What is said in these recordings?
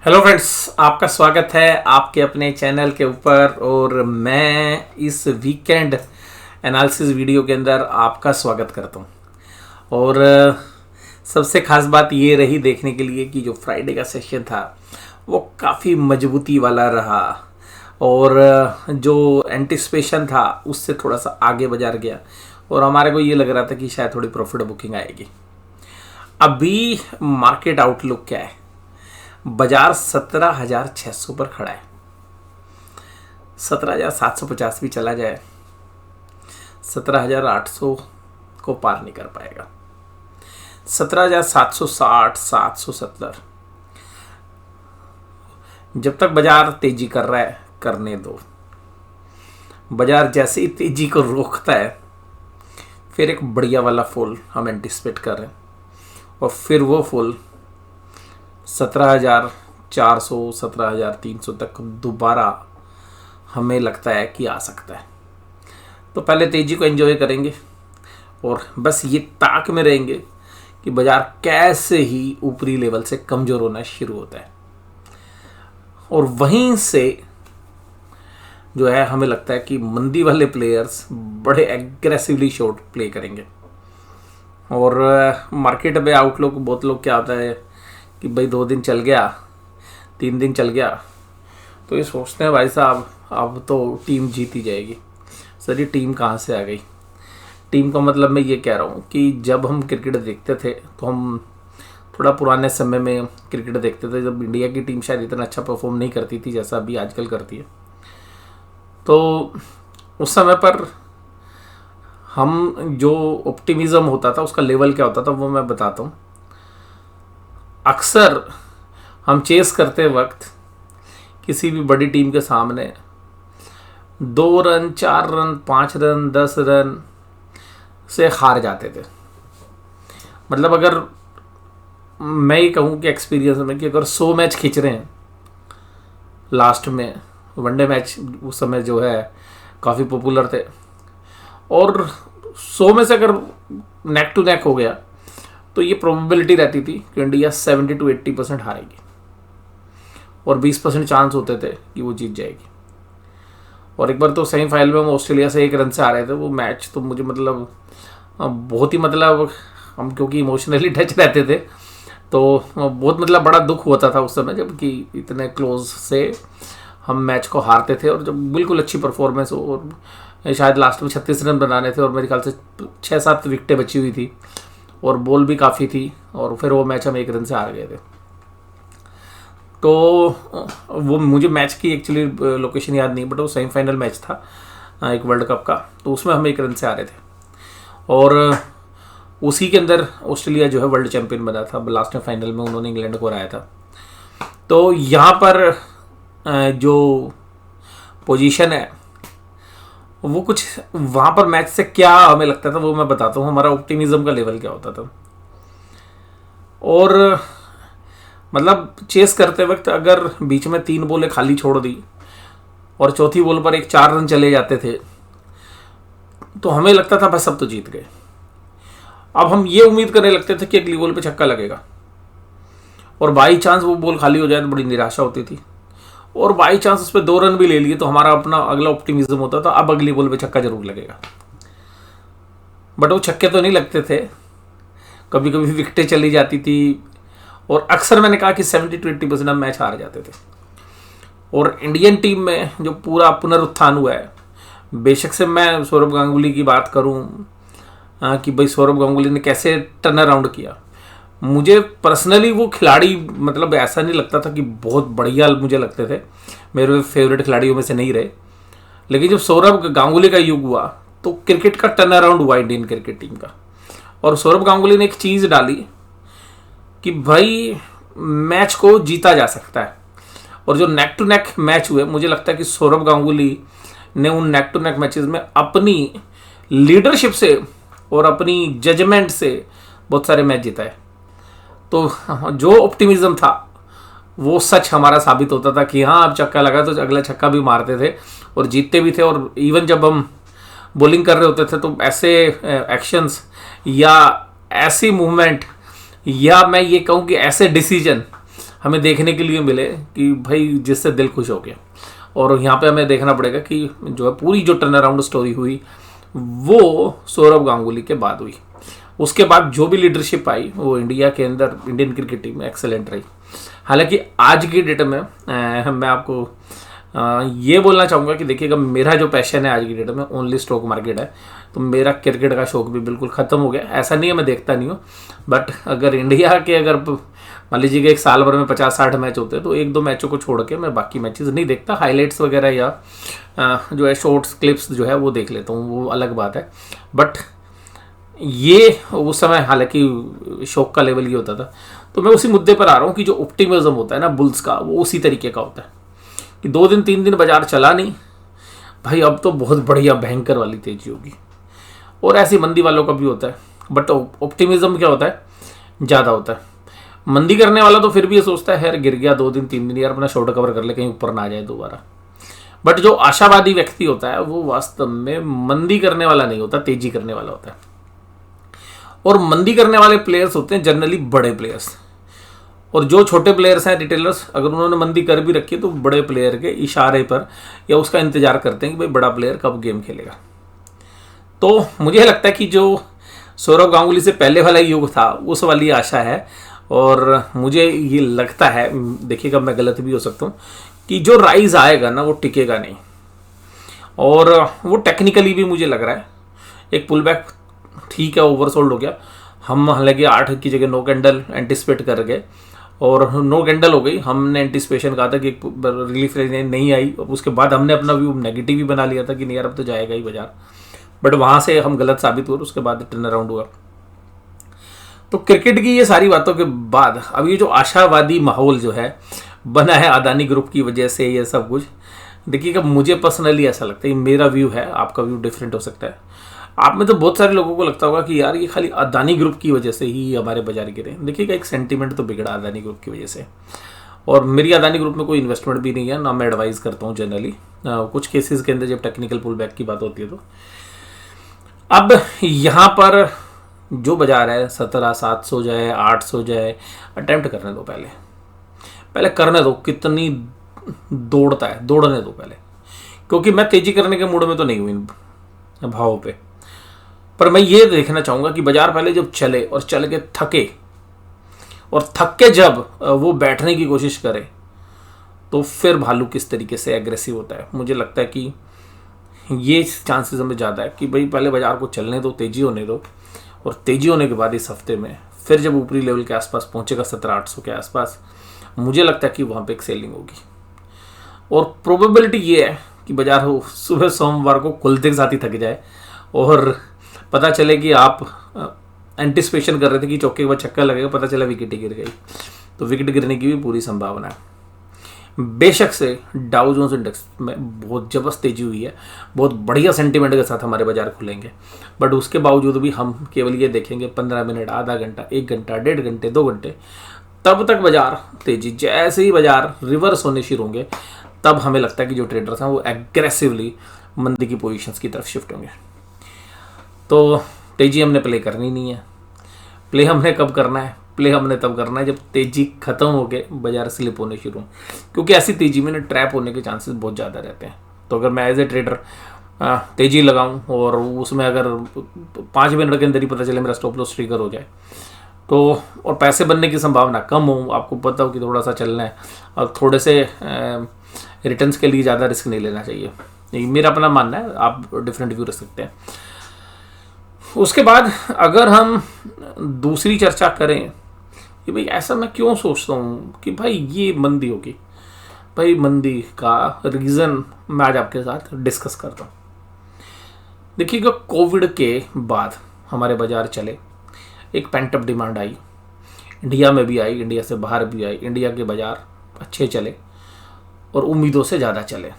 Hello friends, आपका स्वागत है आपके अपने चैनल के ऊपर। और मैं इस वीकेंड एनालिसिस वीडियो के अंदर आपका स्वागत करता हूं। और सबसे ख़ास बात ये रही देखने के लिए कि जो फ्राइडे का सेशन था वो काफ़ी मजबूती वाला रहा और जो एंटिसिपेशन था उससे थोड़ा सा आगे बाजार गया और हमारे को ये लग रहा था कि शायद थोड़ी प्रॉफिट बुकिंग आएगी। अभी मार्केट आउटलुक क्या है? बाजार 17,600 पर खड़ा है। 17,750 भी चला जाए 17,800 को पार नहीं कर पाएगा। 17,760 770 जब तक बाजार तेजी कर रहा है करने दो। बाजार जैसे ही तेजी को रोकता है फिर एक बढ़िया वाला फॉल हम एंटिसिपेट कर रहे हैं और फिर वो फॉल 17,400 17,300 तक दोबारा हमें लगता है कि आ सकता है। तो पहले तेजी को एंजॉय करेंगे और बस ये ताक में रहेंगे कि बाजार कैसे ही ऊपरी लेवल से कमज़ोर होना शुरू होता है और वहीं से जो है हमें लगता है कि मंदी वाले प्लेयर्स बड़े एग्रेसिवली शॉर्ट प्ले करेंगे। और मार्केट में आउटलुक बहुत लोग क्या होता है कि भाई 2 दिन चल गया 3 दिन चल गया तो ये सोचते हैं भाई साहब अब तो टीम जीती जाएगी। सर ये टीम कहाँ से आ गई? टीम का मतलब मैं ये कह रहा हूँ कि जब हम क्रिकेट देखते थे तो हम थोड़ा पुराने समय में क्रिकेट देखते थे जब इंडिया की टीम शायद इतना अच्छा परफॉर्म नहीं करती थी जैसा अभी आजकल करती है। तो उस समय पर हम जो ऑप्टिमिज्म होता था उसका लेवल क्या होता था वो मैं बताता हूँ। अक्सर हम चेस करते वक्त किसी भी बड़ी टीम के सामने 2 रन 4 रन 5 रन 10 रन से हार जाते थे। मतलब अगर मैं ये कहूँ कि एक्सपीरियंस में कि अगर 100 मैच खींच रहे हैं लास्ट में, वनडे मैच उस समय जो है काफ़ी पॉपुलर थे और 100 में से अगर नेक टू नेक हो गया तो ये प्रोबेबिलिटी रहती थी कि इंडिया 70 to 80% हारेगी और 20% चांस होते थे कि वो जीत जाएगी। और एक बार तो सेमीफाइनल में हम ऑस्ट्रेलिया से 1 रन से आ रहे थे। वो मैच तो मुझे मतलब बहुत ही मतलब हम क्योंकि इमोशनली टच रहते थे तो बहुत मतलब बड़ा दुख होता था उस समय जबकि इतने क्लोज से हम मैच को हारते थे और जब बिल्कुल अच्छी परफॉर्मेंस हो और शायद लास्ट में 36 रन बनाने थे और मेरे ख्याल से 6-7 विकेटें बची हुई थी और बॉल भी काफ़ी थी और फिर वो मैच हम 1 रन से हार गए थे। तो वो मुझे मैच की एक्चुअली लोकेशन याद नहीं बट वो सेमीफाइनल मैच था एक वर्ल्ड कप का, तो उसमें हम 1 रन से हारे थे और उसी के अंदर ऑस्ट्रेलिया जो है वर्ल्ड चैंपियन बना था। लास्ट में फाइनल में उन्होंने इंग्लैंड को हराया था। तो यहाँ पर जो पोजीशन है वो कुछ वहाँ पर मैच से क्या हमें लगता था वो मैं बताता हूँ। हमारा ऑप्टिमिज्म का लेवल क्या होता था और मतलब चेस करते वक्त अगर बीच में 3 बॉलें खाली छोड़ दी और चौथी बॉल पर 4 रन चले जाते थे तो हमें लगता था बस अब तो जीत गए। अब हम ये उम्मीद करने लगते थे कि अगली बॉल पे छक्का लगेगा और बाई चांस वो बॉल खाली हो जाए तो बड़ी निराशा होती थी और बाई चांस उस पर 2 रन भी ले लिए तो हमारा अपना अगला ऑप्टिमिज्म होता था अब अगली बॉल पे छक्का जरूर लगेगा। बट वो छक्के तो नहीं लगते थे, कभी कभी विकेटें चली जाती थी और अक्सर मैंने कहा कि 70 to 80% हम मैच हार जाते थे। और इंडियन टीम में जो पूरा पुनरुत्थान हुआ है, बेशक से मैं सौरभ गांगुली की बात करूं कि भाई सौरभ गांगुली ने कैसे टर्न अराउंड किया, मुझे पर्सनली वो खिलाड़ी मतलब ऐसा नहीं लगता था कि बहुत बढ़िया मुझे लगते थे, मेरे फेवरेट खिलाड़ियों में से नहीं रहे। लेकिन जब सौरभ गांगुली का युग हुआ तो क्रिकेट का टर्न अराउंड हुआ इंडियन क्रिकेट टीम का और सौरभ गांगुली ने एक चीज़ डाली कि भाई मैच को जीता जा सकता है। और जो नेक टू नेक मैच हुए मुझे लगता है कि सौरभ गांगुली ने उन नेक टू नेक मैचेस में अपनी लीडरशिप से और अपनी जजमेंट से बहुत सारे मैच जिताए। तो जो ऑप्टिमिज्म था वो सच हमारा साबित होता था कि हाँ अब छक्का लगा तो अगला छक्का भी मारते थे और जीतते भी थे। और इवन जब हम बॉलिंग कर रहे होते थे तो ऐसे एक्शंस या ऐसी मूवमेंट या मैं ये कहूँ कि ऐसे डिसीजन हमें देखने के लिए मिले कि भाई जिससे दिल खुश हो गया। और यहाँ पे हमें देखना पड़ेगा कि जो है पूरी जो टर्न अराउंड स्टोरी हुई वो सौरव गांगुली के बाद हुई। उसके बाद जो भी लीडरशिप आई वो इंडिया के अंदर इंडियन क्रिकेट टीम में एक्सेलेंट रही। हालांकि आज की डेट में मैं आपको ये बोलना चाहूँगा कि देखिएगा, मेरा जो पैशन है आज की डेट में ओनली स्टॉक मार्केट है, तो मेरा क्रिकेट का शौक भी बिल्कुल ख़त्म हो गया। ऐसा नहीं है मैं देखता नहीं हूँ, बट अगर इंडिया के अगर मान लीजिए कि एक साल भर में 50-60 मैच होते हैं तो 1-2 मैचों को छोड़ के मैं बाकी मैचेस नहीं देखता। हाइलाइट्स वगैरह या जो है शॉर्ट्स क्लिप्स जो है वो देख लेता हूँ, वो अलग बात है। बट ये उस समय हालांकि शौक का लेवल ये होता था। तो मैं उसी मुद्दे पर आ रहा हूँ कि जो ऑप्टिमिज्म होता है ना बुल्स का, वो उसी तरीके का होता है कि 2 दिन 3 दिन बाजार चला नहीं भाई, अब तो बहुत बढ़िया भयंकर वाली तेजी होगी। और ऐसी मंदी वालों का भी होता है, बट ऑप्टिमिज्म क्या होता है, ज़्यादा होता है। मंदी करने वाला तो फिर भी ये सोचता है यार गिर गया 2 दिन 3 दिन, यार अपना शॉर्ट कवर कर ले कहीं ऊपर ना आ जाए दोबारा। बट जो आशावादी व्यक्ति होता है वो वास्तव में मंदी करने वाला नहीं होता, तेजी करने वाला होता है। और मंदी करने वाले प्लेयर्स होते हैं जनरली बड़े प्लेयर्स, और जो छोटे प्लेयर्स हैं रिटेलर्स, अगर उन्होंने मंदी कर भी रखी है तो बड़े प्लेयर के इशारे पर या उसका इंतजार करते हैं कि भाई बड़ा प्लेयर कब गेम खेलेगा। तो मुझे लगता है कि जो सौरव गांगुली से पहले वाला युग था उस वाली आशा है। और मुझे ये लगता है, देखिएगा मैं गलत भी हो सकता हूँ, कि जो राइज आएगा ना वो टिकेगा नहीं। और वो टेक्निकली भी मुझे लग रहा है एक पुल बैक ठीक है, ओवरसोल्ड हो गया। हम हालांकि 8 की जगह 9 कैंडल एंटिसिपेट कर गए और 9 कैंडल हो गई। हमने एंटिसिपेशन कहा था कि रिलीफ नहीं आई, उसके बाद हमने अपना व्यू नेगेटिव ही बना लिया था कि नहीं यार अब तो जाएगा ही बाजार। बट वहाँ से हम गलत साबित हुए, उसके बाद टर्न अराउंड हुआ। तो क्रिकेट की ये सारी बातों के बाद अब ये जो आशावादी माहौल जो है बना है अदानी ग्रुप की वजह से, ये सब कुछ देखिएगा, मुझे पर्सनली ऐसा लगता है, मेरा व्यू है, आपका व्यू डिफरेंट हो सकता है। आप में तो बहुत सारे लोगों को लगता होगा कि यार ये खाली अदानी ग्रुप की वजह से ही हमारे बाजार गिरे। देखिएगा एक सेंटीमेंट तो बिगड़ा अदानी ग्रुप की वजह से, और मेरी अदानी ग्रुप में कोई इन्वेस्टमेंट भी नहीं है, ना मैं एडवाइस करता हूँ जनरली। कुछ केसेस के अंदर जब टेक्निकल पुल बैक की बात होती है तो अब यहाँ पर जो बाजार है 1700-700 जाए 800 जाए, अटेम्प्ट करने दो, पहले करने दो। कितनी दौड़ता है दौड़ने दो पहले, क्योंकि मैं तेजी करने के मूड में तो नहीं हुई इन भावों पे। पर मैं ये देखना चाहूँगा कि बाजार पहले जब चले और चल के थके, और थक के जब वो बैठने की कोशिश करे, तो फिर भालू किस तरीके से एग्रेसिव होता है। मुझे लगता है कि ये चांसेस हमें ज़्यादा है कि भाई पहले बाजार को चलने दो, तेजी होने दो, और तेजी होने के बाद इस हफ्ते में फिर जब ऊपरी लेवल के आसपास पहुंचेगा 1700-800 के आसपास, मुझे लगता है कि वहाँ पे एक सेलिंग होगी। और प्रोबेबिलिटी ये है कि बाजार हो सुबह सोमवार को खुलते के साथ ही थक जाए और पता चले कि आप एंटिसिपेशन कर रहे थे कि चौके के बाद छक्का लगेगा, पता चला विकेट ही गिर गई। तो विकेट गिरने की भी पूरी संभावना है। बेशक से डाउ जोन्स इंडेक्स में बहुत ज़बरदस्त तेजी हुई है, बहुत बढ़िया सेंटीमेंट के साथ हमारे बाजार खुलेंगे, बट उसके बावजूद भी हम केवल ये देखेंगे 15 मिनट, आधा घंटा, 1 घंटा, 1.5 घंटे, 2 घंटे, तब तक बाजार तेजी। जैसे ही बाजार रिवर्स होने शुरू होंगे तब हमें लगता है कि जो ट्रेडर्स हैं वो एग्रेसिवली मंदी की पोजीशंस की तरफ शिफ्ट होंगे। तो तेजी हमने प्ले करनी नहीं है। प्ले हमने कब करना है? प्ले हमने तब करना है जब तेजी खत्म हो के बाजार स्लिप होने शुरू हो, क्योंकि ऐसी तेजी में ना ट्रैप होने के चांसेस बहुत ज़्यादा रहते हैं। तो अगर मैं एज ए ट्रेडर तेजी लगाऊं और उसमें अगर 5 मिनट के अंदर ही पता चले मेरा स्टॉप लॉस ट्रिगर हो जाए, तो और पैसे बनने की संभावना कम हो, आपको पता हो कि थोड़ा सा चलना है और थोड़े से रिटर्न्स के लिए ज़्यादा रिस्क नहीं लेना चाहिए, ये मेरा अपना मानना है, आप डिफरेंट व्यू रख सकते हैं। उसके बाद अगर हम दूसरी चर्चा करें कि भाई ऐसा मैं क्यों सोचता हूँ कि भाई ये मंदी होगी, भाई मंदी का रीज़न मैं आज आपके साथ डिस्कस करता हूँ। देखिएगा, कोविड के बाद हमारे बाजार चले, एक पेंट अप डिमांड आई, इंडिया में भी आई, इंडिया से बाहर भी आई, इंडिया के बाजार अच्छे चले और उम्मीदों से ज़्यादा चले।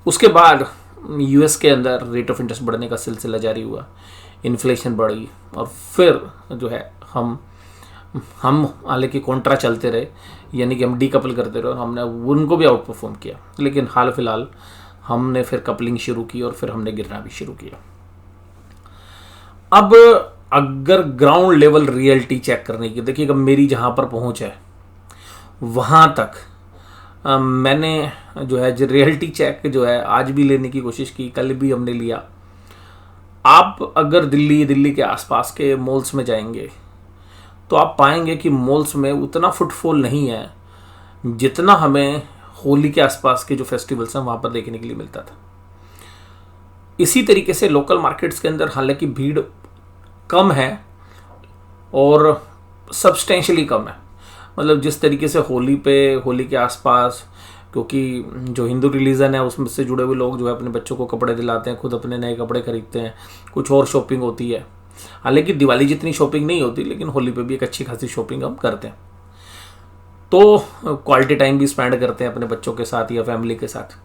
उसके बाद यूएस के अंदर रेट ऑफ इंटरेस्ट बढ़ने का सिलसिला जारी हुआ, इन्फ्लेशन बढ़ी, और फिर जो है हम हालांकि कॉन्ट्रा चलते रहे, यानी कि हम डीकपल करते रहे और हमने उनको भी आउट परफॉर्म किया। लेकिन हाल फिलहाल हमने फिर कपलिंग शुरू की और फिर हमने गिरना भी शुरू किया। अब अगर ग्राउंड लेवल रियलिटी चेक करने की, देखिएगा मेरी जहाँ पर पहुँच है वहाँ तक मैंने जो है रियलिटी चेक जो है आज भी लेने की कोशिश की, कल भी हमने लिया। आप अगर दिल्ली के आसपास के मॉल्स में जाएंगे तो आप पाएंगे कि मॉल्स में उतना फुटफॉल नहीं है जितना हमें होली के आसपास के जो फेस्टिवल्स हैं वहाँ पर देखने के लिए मिलता था। इसी तरीके से लोकल मार्केट्स के अंदर हालांकि भीड़ कम है और सब्सटेंशियली कम है। मतलब जिस तरीके से होली के आसपास, क्योंकि जो हिंदू रिलीजन है उसमें से जुड़े हुए लोग जो है अपने बच्चों को कपड़े दिलाते हैं, खुद अपने नए कपड़े खरीदते हैं, कुछ और शॉपिंग होती है। हालांकि दिवाली जितनी शॉपिंग नहीं होती, लेकिन होली पे भी एक अच्छी खासी शॉपिंग हम करते हैं। तो क्वालिटी टाइम भी स्पेंड करते हैं अपने बच्चों के साथ या फैमिली के साथ।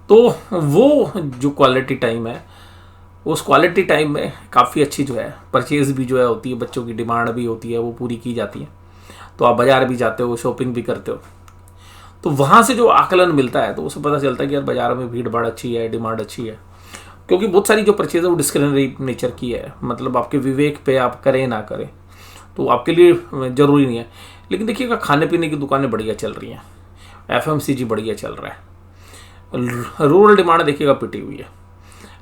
तो वो जो क्वालिटी टाइम है, उस क्वालिटी टाइम में काफ़ी अच्छी जो है परचेज़ भी जो है होती है, बच्चों की डिमांड भी होती है, वो पूरी की जाती है। तो आप बाज़ार भी जाते हो, शॉपिंग भी करते हो, तो वहाँ से जो आकलन मिलता है तो उसे पता चलता है कि यार बाज़ार में भीड़ भाड़ अच्छी है, डिमांड अच्छी है। क्योंकि बहुत सारी जो परचेज़ है वो डिस्क्रिशनरी नेचर की है, मतलब आपके विवेक पे आप करें ना करें तो आपके लिए ज़रूरी नहीं है। लेकिन देखिएगा खाने पीने की दुकानें बढ़िया चल रही हैं, FMCG बढ़िया चल रहा है, रूरल डिमांड देखिएगा पिटी हुई है।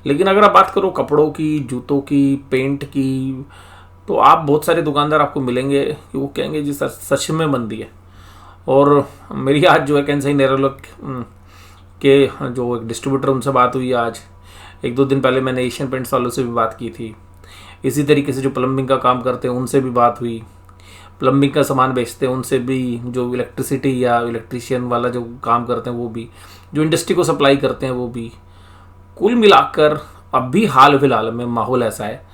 लेकिन अगर आप बात करो कपड़ों की, जूतों की, पेंट की, तो आप बहुत सारे दुकानदार आपको मिलेंगे कि वो कहेंगे जी सच में मंदी है। और मेरी आज जो है कैंसई नेरोलक के जो एक डिस्ट्रीब्यूटर, उनसे बात हुई आज। 1-2 दिन पहले मैंने एशियन पेंट्स वालों से भी बात की थी। इसी तरीके से जो प्लम्बिंग का काम करते हैं उनसे भी बात हुई, प्लम्बिंग का सामान बेचते हैं उनसे भी, जो इलेक्ट्रिसिटी या इलेक्ट्रिशियन वाला जो काम करते हैं वो भी, जो इंडस्ट्री को सप्लाई करते हैं वो भी। कुल मिलाकर अभी हाल फिलहाल में माहौल ऐसा है,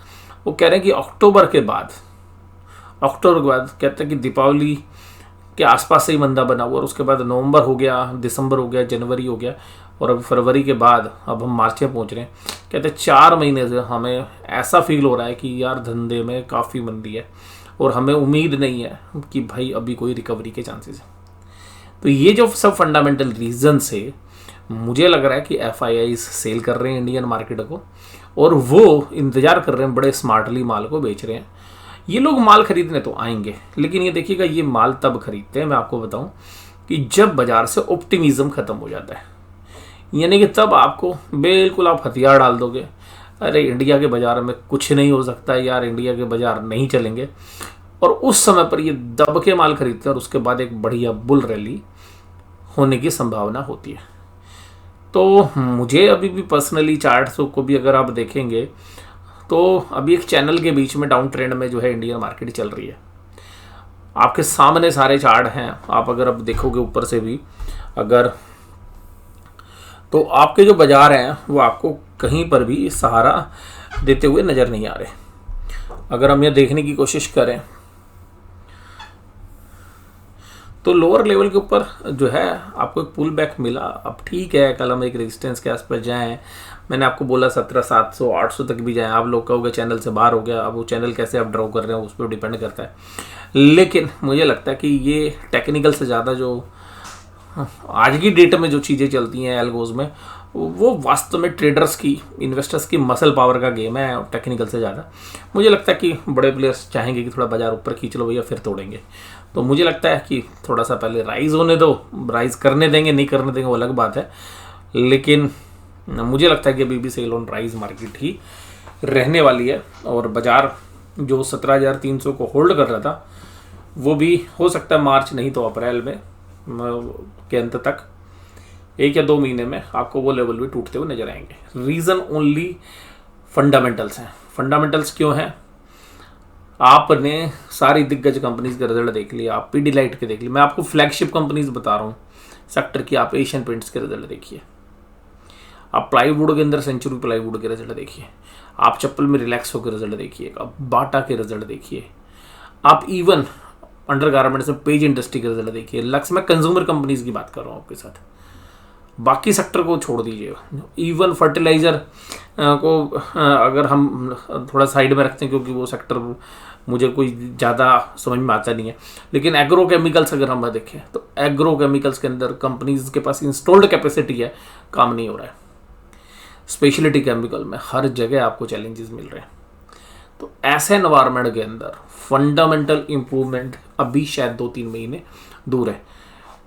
वो कह रहे हैं कि अक्टूबर के बाद कहते हैं कि दीपावली के आसपास से ही मंदा बना हुआ, और उसके बाद नवंबर हो गया, दिसंबर हो गया, जनवरी हो गया, और अभी फरवरी के बाद अब हम मार्च में पहुंच रहे हैं। कहते हैं 4 महीने से हमें ऐसा फील हो रहा है कि यार धंधे में काफ़ी मंदी है और हमें उम्मीद नहीं है कि भाई अभी कोई रिकवरी के चांसेस हैं। तो ये जो सब फंडामेंटल रीजन से मुझे लग रहा है कि FIIs सेल कर रहे हैं इंडियन मार्केट को, और वो इंतज़ार कर रहे हैं, बड़े स्मार्टली माल को बेच रहे हैं। ये लोग माल खरीदने तो आएंगे, लेकिन ये देखिएगा ये माल तब खरीदते हैं, मैं आपको बताऊं, कि जब बाजार से ऑप्टिमिज्म खत्म हो जाता है। यानी कि तब आपको बिल्कुल आप हथियार डाल दोगे, अरे इंडिया के बाजार में कुछ नहीं हो सकता यार, इंडिया के बाजार नहीं चलेंगे, और उस समय पर ये दब के माल खरीदते हैं, और उसके बाद एक बढ़िया बुल रैली होने की संभावना होती है। तो मुझे अभी भी पर्सनली चार्ट्स को भी अगर आप देखेंगे तो अभी एक चैनल के बीच में डाउन ट्रेंड में जो है इंडियन मार्केट चल रही है। आपके सामने सारे चार्ट हैं, आप अगर अब देखोगे ऊपर से भी अगर, तो आपके जो बाजार हैं वो आपको कहीं पर भी सहारा देते हुए नज़र नहीं आ रहे। अगर हम ये देखने की कोशिश करें तो लोअर लेवल के ऊपर जो है आपको एक पुल बैक मिला। अब ठीक है, कल हम एक रेजिस्टेंस के आसपास जाएं, मैंने आपको बोला 17,700 800 तक भी जाएं, आप लोग कहोगे चैनल से बाहर हो गया। अब वो चैनल कैसे आप ड्रॉ कर रहे हैं उस पर डिपेंड करता है। लेकिन मुझे लगता है कि ये टेक्निकल से ज़्यादा जो आज की डेट में जो चीज़ें चलती हैं एल्गोज में, वो वास्तव में ट्रेडर्स की, इन्वेस्टर्स की मसल पावर का गेम है टेक्निकल से ज़्यादा। मुझे लगता है कि बड़े प्लेयर्स चाहेंगे कि थोड़ा बाजार ऊपर खींच लो भैया, फिर तोड़ेंगे। तो मुझे लगता है कि थोड़ा सा पहले राइज़ होने दो, राइज़ करने देंगे नहीं करने देंगे वो अलग बात है, लेकिन मुझे लगता है कि अभी भी सेल ऑन राइज मार्केट ही रहने वाली है। और बाजार जो 17,300 को होल्ड कर रहा था वो भी हो सकता है मार्च नहीं तो अप्रैल में के अंत तक, 1 या 2 महीने में आपको वो लेवल भी टूटते हुए नजर आएंगे। रीज़न ओनली फंडामेंटल्स हैं। फंडामेंटल्स क्यों हैं? आपने सारी दिग्गज कंपनीज के रिजल्ट देख लिया, आप पीडीलाइट के देख लिए, मैं आपको फ्लैगशिप कंपनीज बता रहा हूँ सेक्टर की, आप एशियन पेंट्स के रिजल्ट देखिए, आप प्लाईवुड के अंदर सेंचुरी प्लाईवुड के रिजल्ट देखिए, आप चप्पल में रिलैक्सो के रिजल्ट देखिए, आप बाटा के रिजल्ट देखिए, आप इवन अंडर गारमेंट्स में पेज इंडस्ट्री के रिजल्ट देखिए, लक्स में कंज्यूमर कंपनीज की बात कर रहा हूँ आपके साथ, बाकी सेक्टर को छोड़ दीजिए। इवन फर्टिलाइज़र को अगर हम थोड़ा साइड में रखते हैं क्योंकि वो सेक्टर मुझे कोई ज़्यादा समझ में आता नहीं है, लेकिन एग्रो केमिकल्स अगर हम देखें तो एग्रो केमिकल्स के अंदर कंपनीज के पास इंस्टॉल्ड कैपेसिटी है, काम नहीं हो रहा है। स्पेशलिटी केमिकल में हर जगह आपको चैलेंजेस मिल रहे हैं। तो ऐसे एनवायरनमेंट के अंदर फंडामेंटल इम्प्रूवमेंट अभी शायद 2-3 महीने दूर है।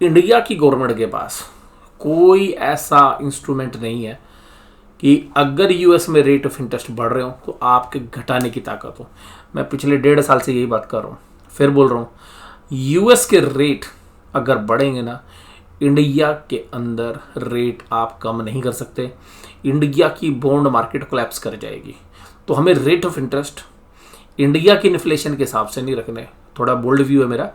इंडिया की गवर्नमेंट के पास कोई ऐसा इंस्ट्रूमेंट नहीं है कि अगर यूएस में रेट ऑफ इंटरेस्ट बढ़ रहे हो तो आपके घटाने की ताकत हो। मैं पिछले 1.5 साल से यही बात कर रहा हूँ, फिर बोल रहा हूँ, यूएस के रेट अगर बढ़ेंगे ना, इंडिया के अंदर रेट आप कम नहीं कर सकते। इंडिया की बॉन्ड मार्केट कोलैप्स कर जाएगी। तो हमें रेट ऑफ इंटरेस्ट इंडिया की इन्फ्लेशन के हिसाब से नहीं रखने। थोड़ा बोल्ड व्यू है मेरा।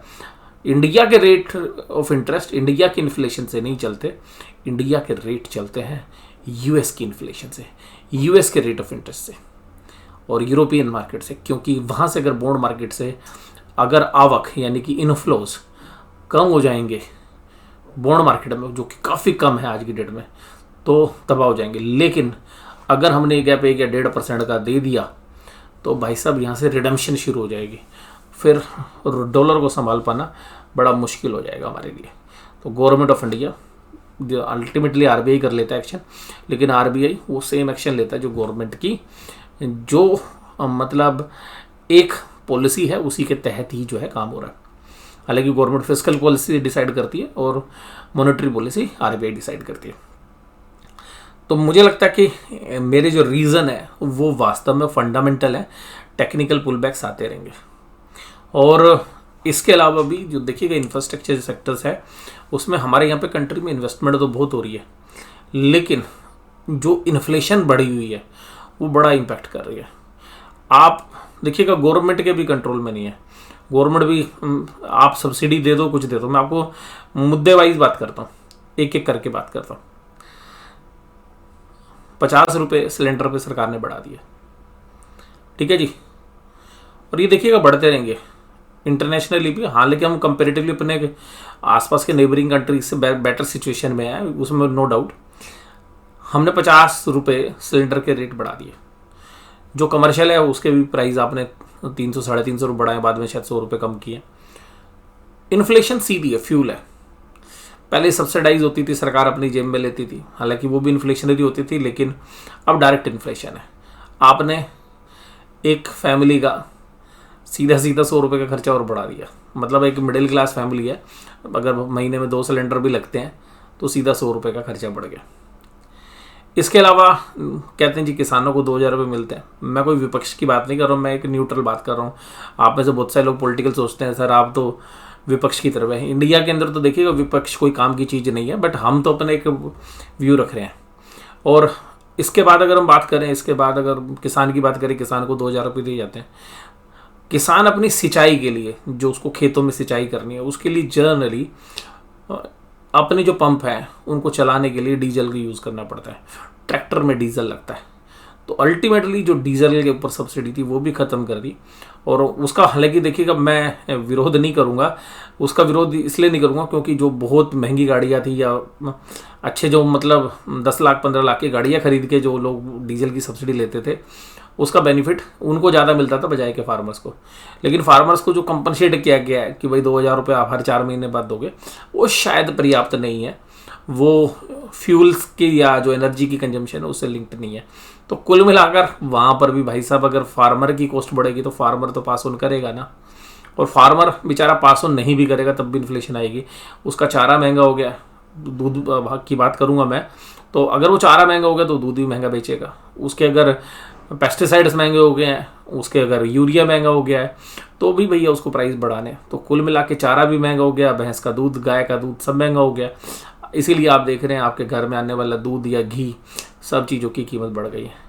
इंडिया के रेट ऑफ इंटरेस्ट इंडिया की इन्फ्लेशन से नहीं चलते, इंडिया के रेट चलते हैं यूएस की इन्फ्लेशन से, यूएस के रेट ऑफ इंटरेस्ट से और यूरोपियन मार्केट से। क्योंकि वहाँ से अगर बॉन्ड मार्केट से अगर आवक यानी कि इनफ्लोज कम हो जाएंगे बॉन्ड मार्केट में, जो कि काफ़ी कम है आज की डेट में, तो तबाह हो जाएंगे। लेकिन अगर हमने गैप 1 या 1.5% का दे दिया तो भाई साहब यहाँ से रिडम्पशन शुरू हो जाएगी, फिर डॉलर को संभाल पाना बड़ा मुश्किल हो जाएगा हमारे लिए। तो government of India, ultimately RBI कर लेता है एक्शन, लेकिन आरबीआई वो सेम एक्शन लेता है जो गवर्नमेंट की जो मतलब एक पॉलिसी है उसी के तहत ही जो है काम हो रहा है। हालांकि गवर्नमेंट फिस्कल पॉलिसी डिसाइड करती है और मॉनेटरी पॉलिसी आरबीआई डिसाइड करती है। तो मुझे लगता है कि मेरे जो रीज़न है वो वास्तव में फंडामेंटल है, टेक्निकल पुलबैक्स आते रहेंगे। और इसके अलावा भी जो देखिएगा इंफ्रास्ट्रक्चर सेक्टर्स है उसमें हमारे यहाँ पे कंट्री में इन्वेस्टमेंट तो बहुत हो रही है, लेकिन जो इन्फ्लेशन बढ़ी हुई है वो बड़ा इम्पैक्ट कर रही है। आप देखिएगा गवर्नमेंट के भी कंट्रोल में नहीं है। गवर्नमेंट भी आप सब्सिडी दे दो, कुछ दे दो। मैं आपको मुद्दे वाइज बात करता हूँ, एक एक करके बात करता हूँ। 50 रुपये सिलेंडर पे सरकार ने बढ़ा दिया, ठीक है जी, और ये देखिएगा बढ़ते रहेंगे इंटरनेशनली भी। हालांकि हम कंपेरेटिवली अपने आसपास के नेबरिंग कंट्रीज से बेटर सिचुएशन में है, उसमें नो डाउट। हमने 50 रुपये सिलेंडर के रेट बढ़ा दिए। जो कमर्शियल है उसके भी प्राइस आपने 300 साढ़े 300 रुपये बढ़ाए, बाद में शायद 100 रुपये कम किए। इन्फ्लेशन सीधी है, फ्यूल है। पहले सब्सिडाइज होती थी, सरकार अपनी जेब में लेती थी, हालांकि वो भी इन्फ्लेशनरी होती थी, लेकिन अब डायरेक्ट इन्फ्लेशन है। आपने एक फैमिली का सीधा 100 रुपये का खर्चा और बढ़ा दिया। मतलब एक मिडिल क्लास फैमिली है, अगर महीने में 2 सिलेंडर भी लगते हैं तो सीधा 100 रुपये का खर्चा बढ़ गया। इसके अलावा कहते हैं जी किसानों को 2000 रुपये मिलते हैं। मैं कोई विपक्ष की बात नहीं कर रहा हूँ, मैं एक न्यूट्रल बात कर रहा हूँ। आप में से बहुत सारे लोग पॉलिटिकल सोचते हैं, सर आप तो विपक्ष की तरफ है। इंडिया के अंदर तो देखिएगा विपक्ष कोई काम की चीज़ नहीं है, बट हम तो अपने एक व्यू रख रहे हैं। और इसके बाद अगर हम बात करें, इसके बाद अगर किसान की बात करें, किसान को 2000 रुपये दिए जाते हैं। किसान अपनी सिंचाई के लिए, जो उसको खेतों में सिंचाई करनी है, उसके लिए जनरली अपने जो पंप हैं उनको चलाने के लिए डीजल का यूज़ करना पड़ता है। ट्रैक्टर में डीजल लगता है, तो अल्टीमेटली जो डीजल के ऊपर सब्सिडी थी वो भी ख़त्म कर दी। और उसका हालांकि देखिएगा मैं विरोध नहीं करूँगा, उसका विरोध इसलिए नहीं करूँगा क्योंकि जो बहुत महंगी गाड़ियाँ थी या अच्छे जो मतलब 10 लाख 15 लाख की गाड़ियाँ खरीद के जो लोग डीजल की सब्सिडी लेते थे, उसका बेनिफिट उनको ज़्यादा मिलता था बजाय के फार्मर्स को। लेकिन फार्मर्स को जो कंपनसेट किया गया है कि भाई 2000 रुपये आप हर 4 महीने बाद दोगे, वो शायद पर्याप्त नहीं है। वो फ्यूल्स की या जो एनर्जी की कंजम्पशन है उससे लिंक्ड नहीं है। तो कुल मिलाकर वहाँ पर भी भाई साहब अगर फार्मर की कॉस्ट बढ़ेगी तो फार्मर तो पास ऑन करेगा ना, और फार्मर बेचारा पास ऑन नहीं भी करेगा तब भी इन्फ्लेशन आएगी। उसका चारा महंगा हो गया, दूध की बात करूँगा मैं, तो अगर वो चारा महंगा हो गया तो दूध भी महंगा बेचेगा। उसके अगर पेस्टिसाइड्स महंगे हो गए हैं, उसके अगर यूरिया महंगा हो गया है, तो भी भैया उसको प्राइस बढ़ाने। तो कुल मिला के चारा भी महंगा हो गया, भैंस का दूध, गाय का दूध सब महंगा हो गया। इसीलिए आप देख रहे हैं आपके घर में आने वाला दूध या घी सब चीज़ों की कीमत बढ़ गई है।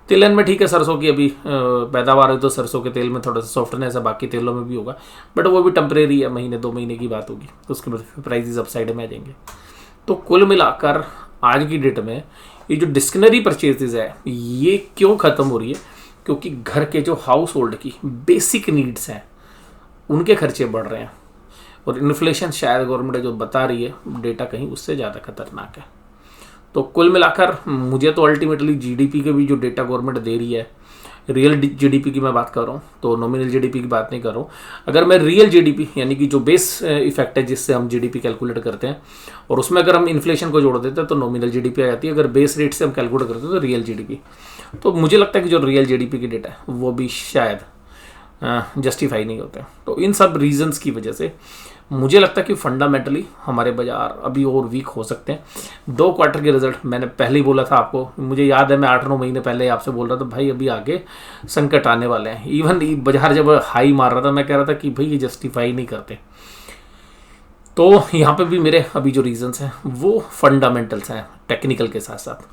तिलहन में ठीक है, सरसों की अभी पैदावार है तो सरसों के तेल में थोड़ा सा सॉफ्टनेस है, बाकी तेलों में भी होगा, बट वो भी टेम्परेरी है, महीने 2 महीने की बात होगी, तो उसके बाद प्राइसेस अपसाइड में आ जाएंगे। तो कुल मिलाकर आज की डेट में ये जो डिस्क्रिशनरी परचेजेज है ये क्यों ख़त्म हो रही है? क्योंकि घर के जो हाउस होल्ड की बेसिक नीड्स हैं उनके खर्चे बढ़ रहे हैं, और इन्फ्लेशन शायद गवर्नमेंट जो बता रही है डेटा कहीं उससे ज़्यादा खतरनाक है। तो कुल मिलाकर मुझे तो अल्टीमेटली जीडीपी के भी जो डेटा गवर्नमेंट दे रही है, रियल जीडीपी की मैं बात कर रहा हूँ, तो नॉमिनल जीडीपी की बात नहीं कर रहा हूँ। अगर मैं रियल जीडीपी यानी कि जो बेस इफेक्ट है जिससे हम जीडीपी कैलकुलेट करते हैं, और उसमें अगर हम इन्फ्लेशन को जोड़ देते हैं तो नॉमिनल जीडीपी आ जाती है। अगर बेस रेट से हम कैलकुलेट करते हैं तो रियल जीडीपी। तो मुझे लगता है कि जो रियल जीडीपी की डेटा है वो भी शायद जस्टिफाई नहीं होते। तो इन सब रीजंस की वजह से मुझे लगता है कि फंडामेंटली हमारे बाजार अभी और वीक हो सकते हैं। 2 क्वार्टर के रिजल्ट मैंने पहले ही बोला था आपको, मुझे याद है मैं 8-9 महीने पहले आपसे बोल रहा था भाई अभी आगे संकट आने वाले हैं। इवन बाजार जब हाई मार रहा था मैं कह रहा था कि भाई ये जस्टिफाई नहीं करते। तो यहाँ पे भी मेरे अभी जो रीजंस हैं वो फंडामेंटल्स हैं टेक्निकल के साथ साथ।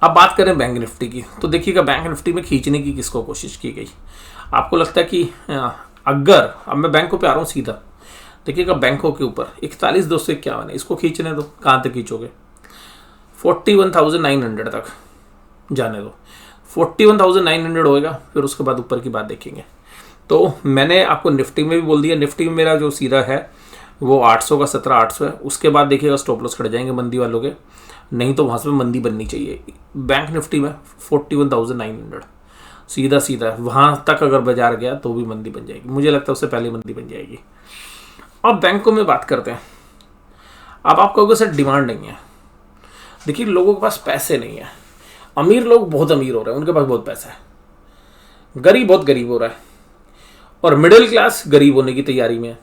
अब बात करें बैंक निफ्टी की, तो देखिएगा बैंक निफ्टी में खींचने की किसको कोशिश की गई। आपको लगता है कि अगर अब मैं बैंकों पे आ रहा हूँ सीधा, देखिएगा बैंकों के ऊपर 41,251 है, इसको खींचने दो। कहाँ तक खींचोगे? 41,900 तक जाने दो। 41,900 होएगा, फिर उसके बाद ऊपर की बात देखेंगे। तो मैंने आपको निफ्टी में भी बोल दिया, निफ्टी में मेरा जो सीधा है वो 800 का 17,800 है। उसके बाद देखिएगा स्टॉप लॉस खड़े जाएंगे मंदी वालों के, नहीं तो वहाँ से मंदी बननी चाहिए। बैंक निफ्टी में 41,900 सीधा सीधा वहाँ तक अगर बाजार गया तो भी मंदी बन जाएगी, मुझे लगता है उससे पहले मंदी बन जाएगी। अब बैंकों में बात करते हैं। अब आप कहोगे सर डिमांड नहीं है। देखिए लोगों के पास पैसे नहीं है। अमीर लोग बहुत अमीर हो रहे हैं, उनके पास बहुत पैसा है। गरीब बहुत गरीब हो रहा है, और मिडिल क्लास गरीब होने की तैयारी में है,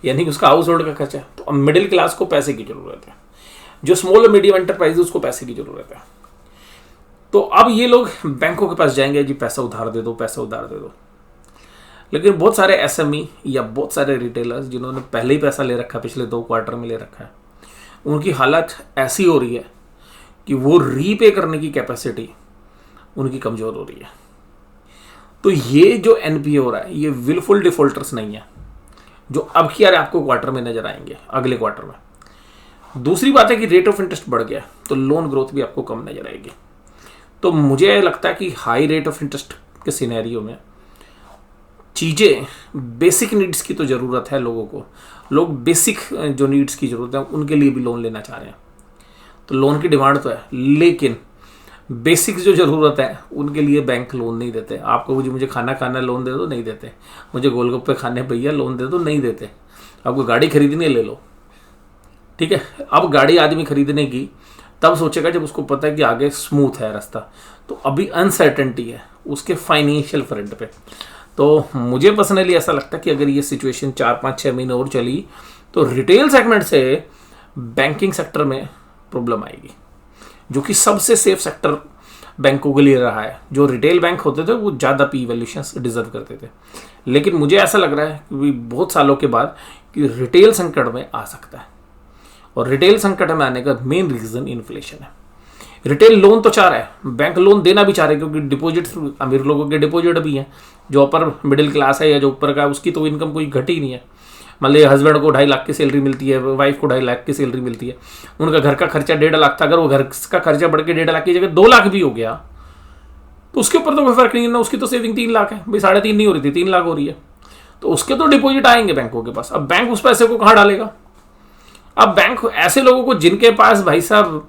यानी कि उसका हाउस होल्ड का खर्चा है। तो अब मिडिल क्लास को पैसे की जरूरत है, जो स्मॉल और मीडियम एंटरप्राइज उसको पैसे की जरूरत है। तो अब ये लोग बैंकों के पास जाएंगे, जी पैसा उधार दे दो, पैसा उधार दे दो। लेकिन बहुत सारे एसएमई या बहुत सारे रिटेलर्स जिन्होंने पहले ही पैसा ले रखा है, पिछले 2 क्वार्टर में ले रखा है, उनकी हालत ऐसी हो रही है कि वो रीपे करने की कैपेसिटी उनकी कमजोर हो रही है। तो ये जो एनपीए हो रहा है ये विलफुल डिफॉल्टर्स नहीं है, जो अब की यार आपको क्वार्टर में नजर आएंगे, अगले क्वार्टर में। दूसरी बात है कि रेट ऑफ इंटरेस्ट बढ़ गया तो लोन ग्रोथ भी आपको कम नजर आएगी। तो मुझे लगता है कि हाई रेट ऑफ इंटरेस्ट के सिनेरियो में चीज़ें बेसिक नीड्स की तो ज़रूरत है लोगों को, लोग बेसिक जो नीड्स की ज़रूरत है उनके लिए भी लोन लेना चाह रहे हैं। तो लोन की डिमांड तो है, लेकिन बेसिक जो ज़रूरत है उनके लिए बैंक लोन नहीं देते। आपको मुझे खाना खाना लोन दे दो, नहीं देते। मुझे गोलगप्पे खाने भैया लोन दे दो, नहीं देते। आपको गाड़ी खरीदनी है ले लो, ठीक है। अब गाड़ी आदमी खरीदने की तब सोचेगा जब उसको पता है कि आगे स्मूथ है रास्ता। तो अभी अनसर्टेनिटी है उसके फाइनेंशियल फ्रंट पे। तो मुझे पर्सनली ऐसा लगता है कि अगर ये सिचुएशन 4-5-6 महीने और चली तो रिटेल सेगमेंट से बैंकिंग सेक्टर में प्रॉब्लम आएगी, जो कि सबसे सेफ सेक्टर बैंकों के लिए रहा है। जो रिटेल बैंक होते थे वो ज़्यादा पी वैल्यूएशंस डिजर्व करते थे, लेकिन मुझे ऐसा लग रहा है कि बहुत सालों के बाद कि रिटेल संकट में आ सकता है। और रिटेल संकट में आने का मेन रीजन इन्फ्लेशन है। रिटेल लोन तो चाह रहा है, बैंक लोन देना भी चाह रहे हैं, क्योंकि डिपॉजिट अमीर लोगों के डिपॉजिट भी हैं। जो अपर मिडिल क्लास है या जो ऊपर का, उसकी तो इनकम कोई घटी नहीं है। मान लीजिए हस्बैंड को 2.5 लाख की सैलरी मिलती है, वाइफ को 2.5 लाख की सैलरी मिलती है, उनका घर का खर्चा 1.5 लाख था। अगर वो घर का खर्चा बढ़ के 1.5 लाख की जगह 2 लाख भी हो गया तो उसके ऊपर तो कोई फर्क नहीं है ना। उसकी तो सेविंग 3 लाख है भाई, 3.5 नहीं हो रही थी, 3 लाख हो रही है। तो उसके तो डिपॉजिट आएंगे बैंकों के पास। अब बैंक उस पैसे को कहाँ डालेगा? अब बैंक ऐसे लोगों को जिनके पास भाई साहब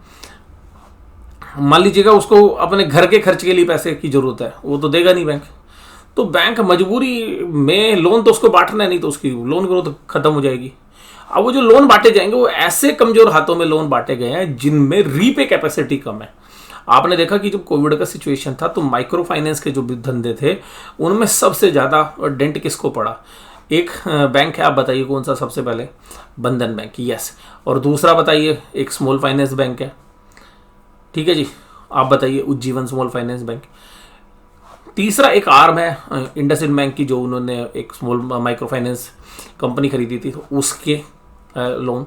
मान लीजिएगा उसको अपने घर के खर्च के लिए पैसे की जरूरत है, वो तो देगा नहीं बैंक। तो बैंक मजबूरी में लोन तो उसको बांटना है, नहीं तो उसकी लोन ग्रोथ खत्म हो जाएगी। अब वो जो लोन बांटे जाएंगे वो ऐसे कमजोर हाथों में लोन बांटे गए हैं जिनमें रीपे कैपेसिटी कम है। आपने देखा कि जब कोविड का सिचुएशन था तो माइक्रो फाइनेंस के जो भी धंधे थे उनमें सबसे ज्यादा डेंट किसको पड़ा? एक बैंक है, आप बताइए कौन सा सबसे पहले? बंधन बैंक, यस। और दूसरा बताइए, एक स्मॉल फाइनेंस बैंक है, ठीक है जी, आप बताइए उज्जीवन स्मॉल फाइनेंस बैंक। तीसरा एक आर्म है इंडसइंड बैंक की, जो उन्होंने एक स्मॉल माइक्रो फाइनेंस कंपनी खरीदी थी, तो उसके लोन।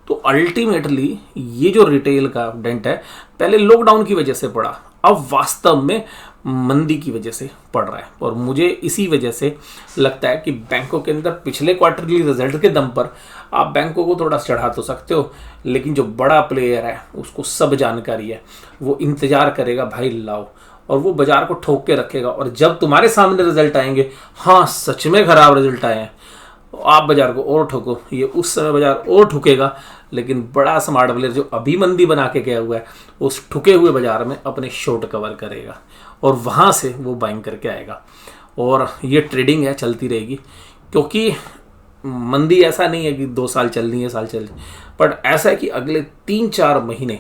तो अल्टीमेटली ये जो रिटेल का डेंट है पहले लॉकडाउन की वजह से पड़ा, अब वास्तव में मंदी की वजह से पड़ रहा है। और मुझे इसी वजह से लगता है कि बैंकों के अंदर पिछले क्वार्टरली रिजल्ट के दम पर आप बैंकों को थोड़ा चढ़ा तो सकते हो, लेकिन जो बड़ा प्लेयर है उसको सब जानकारी है, वो इंतजार करेगा भाई लाओ, और वो बाजार को ठोक के रखेगा। और जब तुम्हारे सामने रिजल्ट आएंगे, हाँ सच में खराब रिजल्ट आए हैं, तो आप बाजार को और ठोको, ये उस समय बाजार और ठुकेगा। लेकिन बड़ा स्मार्ट प्लेयर जो अभी मंदी बना के गया हुआ है, उस ठुके हुए बाजार में अपने शॉर्ट कवर करेगा और वहाँ से वो बाइंग करके आएगा। और ये ट्रेडिंग है, चलती रहेगी, क्योंकि मंदी ऐसा नहीं है कि 2 साल चलनी है, साल चल, बट ऐसा है कि अगले 3-4 महीने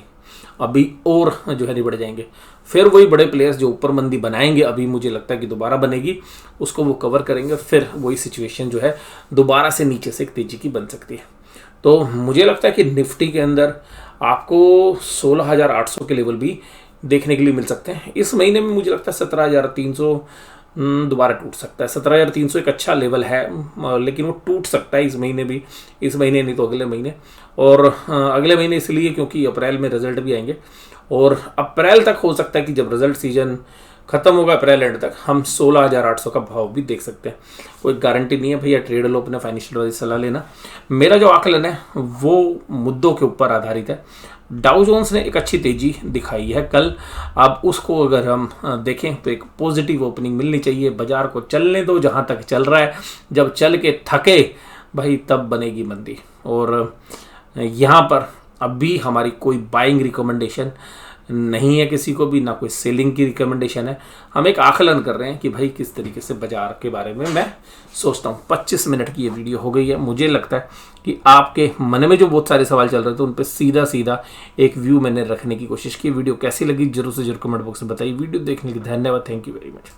अभी और जो है नहीं बढ़ जाएंगे। फिर वही बड़े प्लेयर्स जो ऊपर मंदी बनाएंगे, अभी मुझे लगता है कि दोबारा बनेगी, उसको वो कवर करेंगे, फिर वही सिचुएशन जो है दोबारा से नीचे से एक तेजी की बन सकती है। तो मुझे लगता है कि निफ्टी के अंदर आपको 16,800 के लेवल भी देखने के लिए मिल सकते हैं। इस महीने में मुझे लगता है 17,300 दोबारा टूट सकता है। 17,300 एक अच्छा लेवल है, लेकिन वो टूट सकता है इस महीने भी, इस महीने नहीं तो अगले महीने। और अगले महीने इसलिए क्योंकि अप्रैल में रिजल्ट भी आएंगे, और अप्रैल तक हो सकता है कि जब रिजल्ट सीजन खत्म होगा अप्रैल एंड तक, हम 16,800 का भाव भी देख सकते हैं। कोई गारंटी नहीं है भैया, ट्रेड लो, अपने फाइनेंशियल वाली सलाह लेना। मेरा जो आकलन है वो मुद्दों के ऊपर आधारित है। डाउ जोन्स ने एक अच्छी तेजी दिखाई है कल, अब उसको अगर हम देखें तो एक पॉजिटिव ओपनिंग मिलनी चाहिए। बाजार को चलने दो जहाँ तक चल रहा है, जब चल के थके भाई तब बनेगी मंदी। और यहाँ पर अभी हमारी कोई बाइंग रिकमेंडेशन नहीं है किसी को भी, ना कोई सेलिंग की रिकमेंडेशन है। हम एक आकलन कर रहे हैं कि भाई किस तरीके से बाजार के बारे में मैं सोचता हूँ। 25 मिनट की ये वीडियो हो गई है। मुझे लगता है कि आपके मन में जो बहुत सारे सवाल चल रहे थे उन पर सीधा सीधा एक व्यू मैंने रखने की कोशिश की। वीडियो कैसी लगी जरूर से जरूर कमेंट बॉक्स में बताइए। वीडियो देखने के लिए धन्यवाद। Thank you very much.